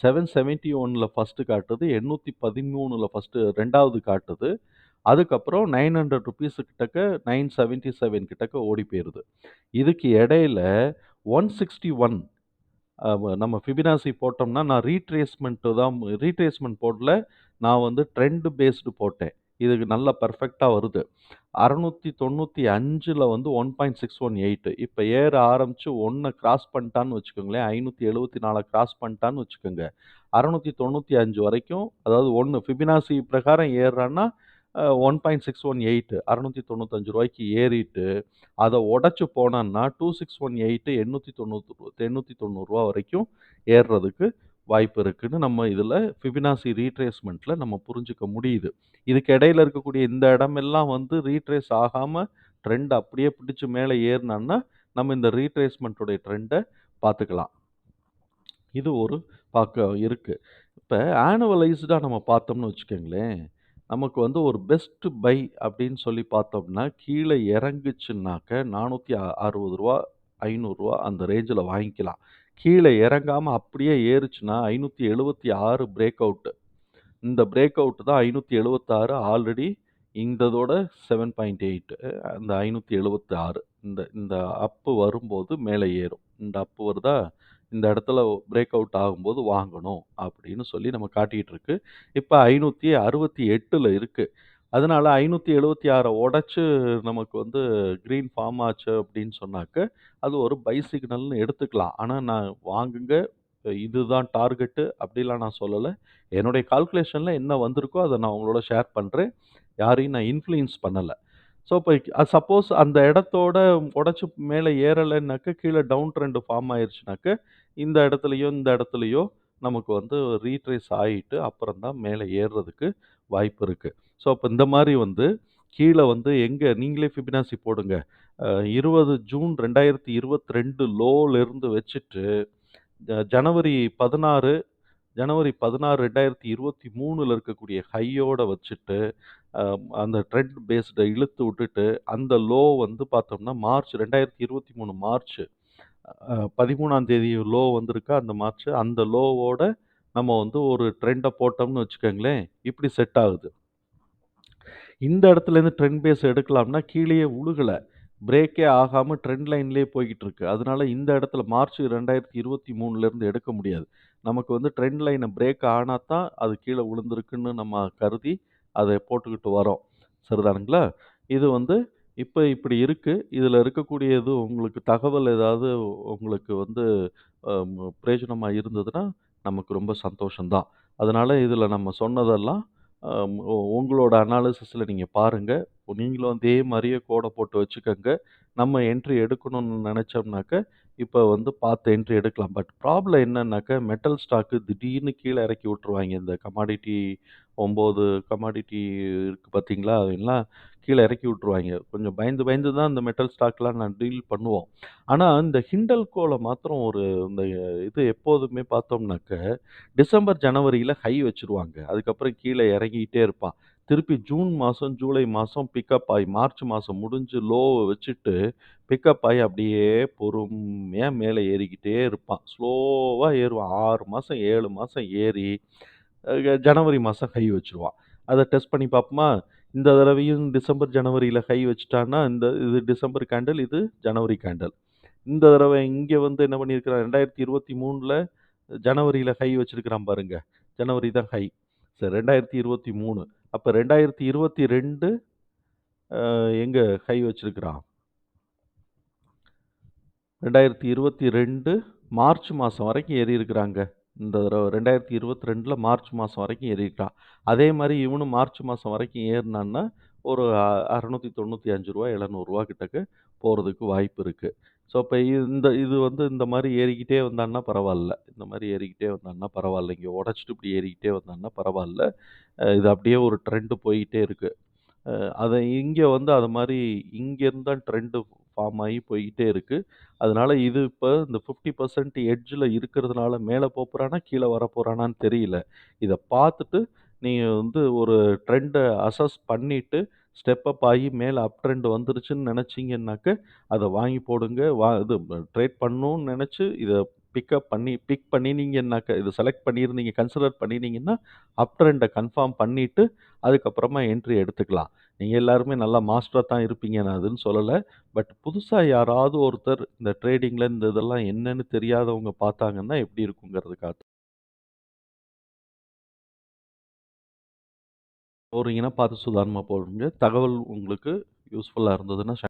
771ல ஃபர்ஸ்ட் காட்டுது, 813ல ஃபர்ஸ்ட் 2வது காட்டுது. அதுக்கப்புறம் ₹900 கிட்டக்க 977 கிட்டக்க ஓடி போயிருது. இதுக்கு இடையில 161 நம்ம ஃபிபனாசி போட்டோம்னா, நான் ரீட்ரேஸ்மென்ட் போடல. நான் வந்து ட்ரெண்ட் பேஸ்டு போட்டேன். இதுக்கு நல்லா பெர்ஃபெக்ட்டா வருது. 695ல வந்து 1.618 இப்ப ஏற ஆரம்பிச்சு 1 கிராஸ் பண்ணிட்டான்னு வச்சுக்கோங்களேன். 574 கிராஸ் பண்ணிட்டான்னு வச்சுக்கோங்க. 695 வரைக்கும் அதாவது 1 ஃபிபனாசி பிரகாரம் ஏறுறான்னா, 1.618 ₹695 ஏறிட்டு, அத உடைச்சு போனான்னா 2618 890 வரைக்கும் ஏறுறதுக்கு வாய்ப்பு இருக்குன்னு நம்ம இதுல ஃபிபனாசி ரீட்ரேஸ்மென்ட்ல நம்ம புரிஞ்சுக்க முடியுது. இதுக்கு இடையில இருக்கக்கூடிய இந்த இடமெல்லாம் வந்து ரீட்ரேஸ் ஆகாம ட்ரெண்ட் அப்படியே பிடிச்சு மேலே ஏறுனான்னா, நம்ம இந்த ரீட்ரேஸ்மென்ட்டோட ட்ரெண்ட பார்த்துக்கலாம். இது ஒரு பக்கம் இருக்கு. இப்ப ஆனுவலைஸ்டா நம்ம பார்த்தோம்னு வச்சுக்கங்களேன், நமக்கு வந்து ஒரு பெஸ்ட் பை அப்படின்னு சொல்லி பார்த்தோம்னா, கீழ இறங்குச்சுன்னாக்க ரூ. 460 ரூ. 500 அந்த ரேஞ்சுல வாங்கிக்கலாம். கீழ இறங்காம அப்படியே ஏறுச்சுன்னா 576 பிரேக் அவுட். இந்த பிரேக் அவுட் தான் 576 ஆல்ரெடி இந்த இதோட 7.8 அந்த 576 இந்த இந்த அப் வரும்போது மேலே ஏறும். இந்த அப் வருதா? இந்த இடத்துல பிரேக் அவுட் ஆகும்போது வாங்கணும் அப்படின்னு சொல்லி நம்ம காட்டிட்டு இருக்கு. இப்ப 568ல இருக்கு. அதனால 576 உடைச்சு நமக்கு வந்து கிரீன் ஃபார்ம் ஆச்சு அப்படின்னு சொன்னாக்க, அது ஒரு பை சிக்னல்னு எடுத்துக்கலாம். ஆனா நான் வாங்குங்க, இதுதான் டார்கெட்டு அப்படிலாம் நான் சொல்லல. என்னுடைய கால்குலேஷன்ல என்ன வந்திருக்கோ அத நான் உங்களோட ஷேர் பண்றேன். யாரையும் நான் இன்ஃப்ளூயன்ஸ் பண்ணல. ஸோ, இப்ப சப்போஸ் அந்த இடத்தோட உடைச்சு மேல ஏறலன்னாக்க, கீழ டவுன் ட்ரெண்ட் ஃபார்ம் ஆயிருச்சுனாக்க, இந்த இடத்துலயோ, இந்த இடத்துலயோ நமக்கு வந்து ரீட்ரேஸ் ஆயிட்டு, அப்புறம் தான் மேல ஏறுறதுக்கு வாய்ப்பு இருக்கு. ஸோ, அப்ப இந்த மாரி வந்து கீழ வந்து எங்க நீங்களே ஃபிபனாசி போடுங்க. 20 ஜூன் 2022 லோல வச்சுட்டு, ஜனவரி 16 2023ல இருக்கக்கூடிய ஹையோட வச்சுட்டு, அ அந்த ட்ரெண்ட் பேஸ்ட இழுத்து விட்டுட்டு, அந்த லோ வந்து பார்த்தோம்னா, மார்ச் 2023 மார்ச் 13ஆம் தேதி லோ வந்திருக்கா அந்த மார்ச், அந்த லோவோட நம்ம வந்து ஒரு ட்ரெண்ட போட்டோம்னு வச்சுக்கங்களேன், இப்படி செட் ஆகுது. இந்த இடத்துலேருந்து ட்ரெண்ட் பேஸ் எடுக்கலாம்னா, கீழயே உழுகல. பிரேக்கே ஆகாம ட்ரெண்ட் லைன்லயே போய்க்கிட்டு இருக்கு. அதனால இந்த இடத்துல மார்ச் 2023லேருந்து எடுக்க முடியாது. நமக்கு வந்து ட்ரெண்ட் லைன பிரேக் ஆனா தான் அது கீழ விழுந்திருக்குன்னு நம்ம கருதி, அத போட்டுக்கிட்டு வரோம். சரிதானுங்களா? இது வந்து இப்ப இப்படி இருக்கு. இதுல இருக்கக்கூடியது உங்களுக்கு தகவல் ஏதாவது உங்களுக்கு வந்து பிரயோஜனமா இருந்ததுன்னா, நமக்கு ரொம்ப சந்தோஷம் தான். அதனால இதுல நம்ம சொன்னதெல்லாம் உங்களோட அனாலிசிஸ்ல நீங்க பாருங்க. நீங்களும் அதே மாரியே கோட போட்டு வச்சுக்கங்க. நம்ம என்ட்ரி எடுக்கணும்னு நெனச்சோம்னாக்க, இப்ப வந்து பார்த்து என்ட்ரி எடுக்கலாம். பட் ப்ராப்ளம் என்னன்னாக்க, மெட்டல் ஸ்டாக்கு திடீர்னு கீழ எறக்கி விட்டுருவாய்ங்க. இந்த கமாடிட்டி 9 கமாடிட்டி இருக்கு பார்த்தீங்களா? அதெல்லாம் கீழ எறக்கி விட்டுருவாய்ங்க. கொஞ்சம் பயந்து பயந்து தான் இந்த மெட்டல் ஸ்டாக்லாம் நான் டீல் பண்ணுவோம். ஆனா, இந்த ஹிண்டல்கோல மாத்திரம் ஒரு இந்த இது எப்போதுமே பார்த்தோம்னாக்க, டிசம்பர், ஜனவரியில ஹை வச்சுருவாங்க. அதுக்கப்புறம் கீழ இறங்கிட்டே இருப்பான். திருப்பி ஜூன் மாசம், ஜூலை மாசம் பிக்கப் ஆயி, மார்ச் மாசம் முடிஞ்சு லோவ வச்சுட்டு, பிக்கப் ஆயி அப்படியே பொறுமையா மேல ஏறிக்கிட்டே இருப்பான். ஸ்லோவா ஏறுவான். 6 மாசம், 7 மாசம் ஏறி, ஜனவரி மாசம் ஹை வச்சுருவான். அத டெஸ்ட் பண்ணி பார்ப்போமா? இந்த தடவையும் டிசம்பர், ஜனவரியில ஹை வச்சுட்டான்னா, இது டிசம்பர் கேண்டில், இது ஜனவரி கேண்டில். இந்த தடவ இங்க வந்து என்ன பண்ணியிருக்கிறான் 2023ல ஜனவரியில ஹை வச்சிருக்கிறான் பாருங்க. ஜனவரி தான் ஹை. சரி 2023 அப்ப 2022 எங்க ஹை வச்சிருக்கிறான்? 2022 மார்ச் மாசம் வரைக்கும் ஏறியிருக்கிறாங்க. இந்த தடவ 2022ல மார்ச் மாசம் வரைக்கும் ஏறியிருக்கான். அதே மாரி இவனும் மார்ச் மாசம் வரைக்கும் ஏறுனான்னா, ஒரு ரூ. 695 ரூ. 700 கிட்டக்க போறதுக்கு வாய்ப்பு இருக்கு. ஸோ, அப்ப இது வந்து இந்த மாரி ஏறிக்கிட்டே வந்தான்னா பரவால்ல. இந்த மாரி ஏறிக்கிட்டே வந்தான்னா பரவால்ல. இங்க உடைச்சுட்டு இப்படி ஏறிக்கிட்டே வந்தான்னா பரவால்ல. இது அப்படியே ஒரு ட்ரெண்ட் போயிட்டே இருக்கு. அ அத இங்க வந்து அது மாரி இங்கேருந்து தான் ட்ரெண்ட் ஃபார்ம் ஆகி போய்க்கிட்டே இருக்கு. அதனால இது இப்ப இந்த 50% எட்ஜ்ல இருக்கிறதுனால மேல போப்போறானா, கீழ வரப்போறானான்னு தெரியல. இத பார்த்துட்டு நீங்க வந்து ஒரு ட்ரெண்ட அசஸ் பண்ணிட்டு, ஸ்டெப் அப் ஆகி மேல அப் ட்ரெண்ட் வந்துருச்சுன்னு நெனச்சீங்கன்னாக்க, அத வாங்கி போடுங்க. இது ட்ரேட் பண்ணணும்னு நெனச்சு இத பிக் பண்ணினீங்கன்னாக்க இத செலக்ட் பண்ணியிருந்தீங்க, கன்சிடர் பண்ணினீங்கன்னா, அப் ட்ரெண்ட கன்ஃபார்ம் பண்ணிட்டு, அதுக்கப்புறமா என்ட்ரி எடுத்துக்கலாம். நீங்க எல்லாருமே நல்லா மாஸ்டரா தான் இருப்பீங்க. நான் அதுன்னு சொல்லல. பட் புதுசா யாராவது ஒருத்தர் இந்த ட்ரேடிங்ல இந்த இதெல்லாம் என்னன்னு தெரியாதவங்க பார்த்தாங்கன்னா, எப்படி இருக்குங்கிறதுக்காக போறீங்கன்னா, பார்த்து சூதானமா போடுங்க. தகவல் உங்களுக்கு யூஸ்ஃபுல்லா இருந்ததுன்னா